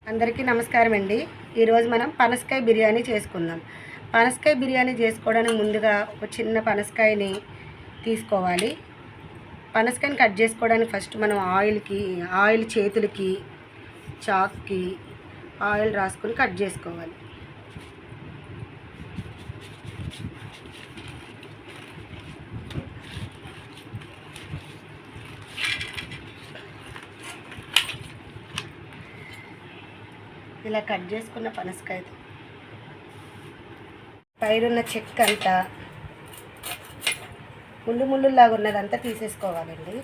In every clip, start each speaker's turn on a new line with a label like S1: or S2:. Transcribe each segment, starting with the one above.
S1: అందరికీ నమస్కారం అండి. ఈరోజు మనం పనసకాయ బిర్యానీ చేసుకుందాం. పనసకాయ బిర్యానీ చేసుకోవడానికి ముందుగా ఒక చిన్న పనసకాయని తీసుకోవాలి. పనసకాయని కట్ చేసుకోవడానికి ఫస్ట్ మనం ఆయిల్ చేతులకి చాక్కి ఆయిల్ రాసుకొని కట్ చేసుకోవాలి. ఇలా కట్ చేసుకున్న పనసకాయ పైరున్న చెక్క అంతా ముళ్ళులాగా ఉన్నదంతా తీసేసుకోవాలండి.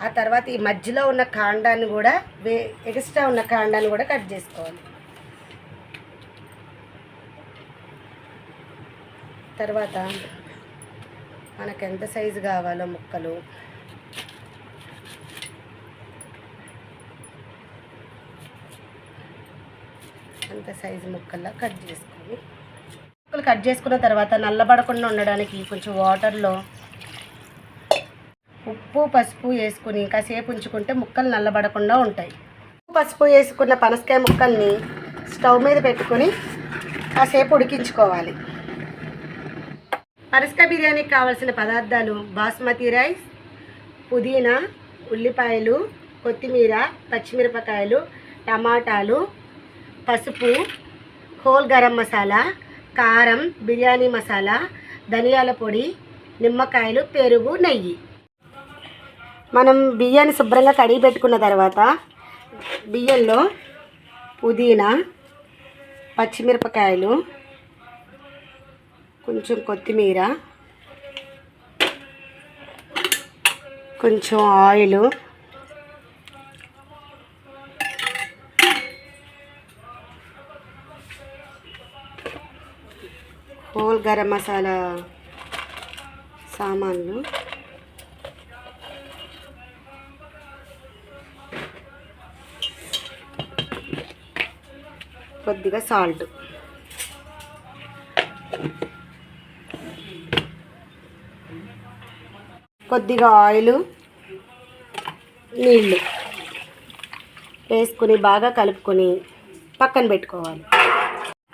S1: ఆ తర్వాత ఈ మధ్యలో ఉన్న కాండాన్ని కూడా ఎక్స్ట్రా ఉన్న కాండాన్ని కూడా కట్ చేసుకోవాలి. తర్వాత మనకు ఎంత సైజు కావాలో ముక్కలు అంత సైజు ముక్కల్లా కట్ చేసుకొని ముక్కలు కట్ చేసుకున్న తర్వాత నల్లబడకుండా ఉండడానికి కొంచెం వాటర్లో ఉప్పు పసుపు వేసుకుని కాసేపు ఉంచుకుంటే ముక్కలు నల్లబడకుండా ఉంటాయి. ఉప్పు పసుపు వేసుకున్న పనసకాయ ముక్కల్ని స్టవ్ మీద పెట్టుకొని కాసేపు ఉడికించుకోవాలి. పనసకాయ బిర్యానీకి కావాల్సిన పదార్థాలు: బాస్మతి రైస్, పుదీనా, ఉల్లిపాయలు, కొత్తిమీర, పచ్చిమిరపకాయలు, టమాటాలు, పసుపు, హోల్ గరం మసాలా, కారం, బిర్యానీ మసాలా, ధనియాల పొడి, నిమ్మకాయలు, పెరుగు, నెయ్యి. మనం బియ్యాన్ని శుభ్రంగా కడిగి పెట్టుకున్న తర్వాత బియ్యంలో పుదీనా, పచ్చిమిరపకాయలు, కొంచెం కొత్తిమీర, కొంచెం ఆయిల్, హోల్ గరం మసాలా సామాన్లు, కొద్దిగా సాల్ట్, కొద్దిగా ఆయిల్, నీళ్ళు వేసుకుని బాగా కలుపుకొని పక్కన పెట్టుకోవాలి.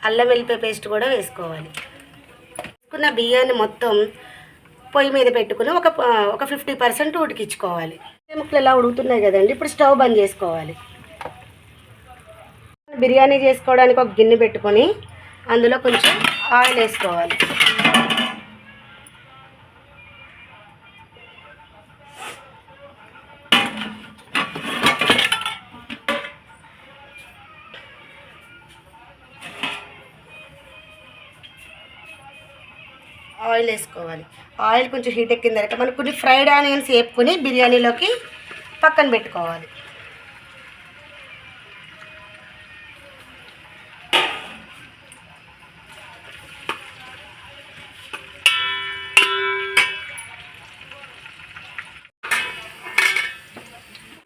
S1: అల్లం వెల్లిపాయ పేస్ట్ కూడా వేసుకోవాలి. వేసుకున్న బియ్యాన్ని మొత్తం పొయ్యి మీద పెట్టుకుని ఒక 50% ఉడికించుకోవాలి. ముక్కలు ఇలా ఉడుకుతున్నాయి కదండి, ఇప్పుడు స్టవ్ బంద్ చేసుకోవాలి. బిర్యానీ చేసుకోవడానికి ఒక గిన్నె పెట్టుకొని అందులో కొంచెం ఆయిల్ వేసుకోవాలి. ఆయిల్ వేసుకోవాలి. ఆయిల్ కొంచెం హీట్ ఎక్కిన తర్వాత మనం కొన్ని ఫ్రైడ్ ఆనియన్స్ వేపుకొని బిర్యానీలోకి పక్కన పెట్టుకోవాలి.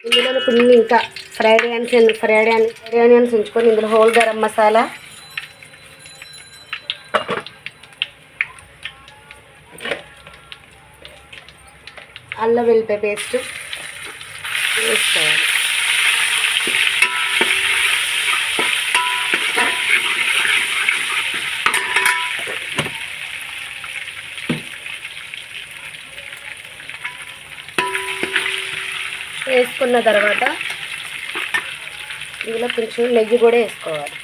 S1: ఇందులో కొన్ని ఇంకా ఫ్రైడ్ ఆనియన్స్ ఉంచుకొని ఇందులో హోల్ గరం మసాలా, అల్లం వెల్లిపాయ పేస్ట్ వేసుకోవాలి. వేసుకున్న తర్వాత ఇందులో కొంచెం నెయ్యి కూడా వేసుకోవాలి.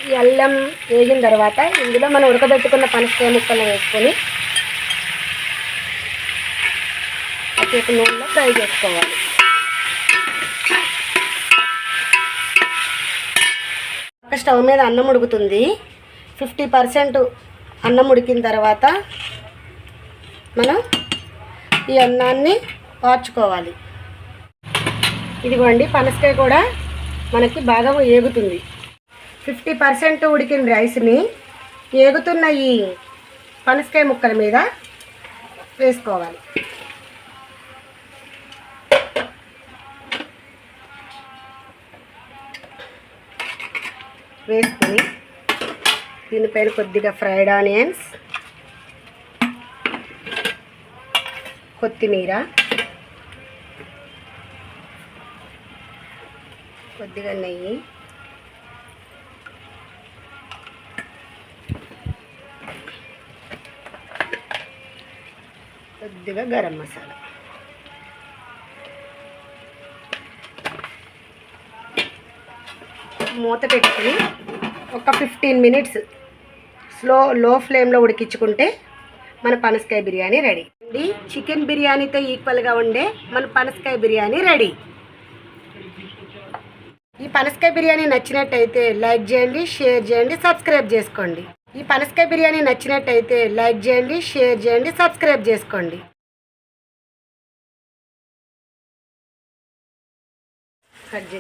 S1: ఈ అల్లం వేగిన తర్వాత ఇందులో మనం ఉడకబెట్టుకున్న పనసకాయ ముక్కలు వేసుకొని కాసేపు నూనెలో ఫ్రై చేసుకోవాలి. స్టవ్ మీద అన్నం ఉడుకుతుంది. 50% అన్నం ఉడికిన తర్వాత మనం ఈ అన్నాన్ని వార్చుకోవాలి. ఇదిగోండి పనసకాయ కూడా మనకి బాగా ఏగుతుంది. 50% ఉడికిన రైస్ని ఏగుతున్న ఈ పనసకాయ ముక్కల మీద వేసుకోవాలి. వేసుకుని దీనిపైన కొద్దిగా ఫ్రైడ్ ఆనియన్స్, కొత్తిమీర, కొద్దిగా నెయ్యి, కొద్దిగా గరం మసాలా, మూత పెట్టుకుని ఒక 15 మినిట్స్ లో ఫ్లేమ్లో ఉడికించుకుంటే మన పనసకాయ బిర్యానీ రెడీ అండి. చికెన్ బిర్యానీతో ఈక్వల్గా ఉండే మన పనసకాయ బిర్యానీ రెడీ. ఈ పనసకాయ బిర్యానీ నచ్చినట్టయితే లైక్ చేయండి, షేర్ చేయండి, సబ్స్క్రైబ్ చేసుకోండి. ఈ పనసకాయ బిర్యానీ నచ్చినట్టయితే లైక్ చేయండి, షేర్ చేయండి, సబ్స్క్రైబ్ చేసుకోండి. కట్ చేయండి.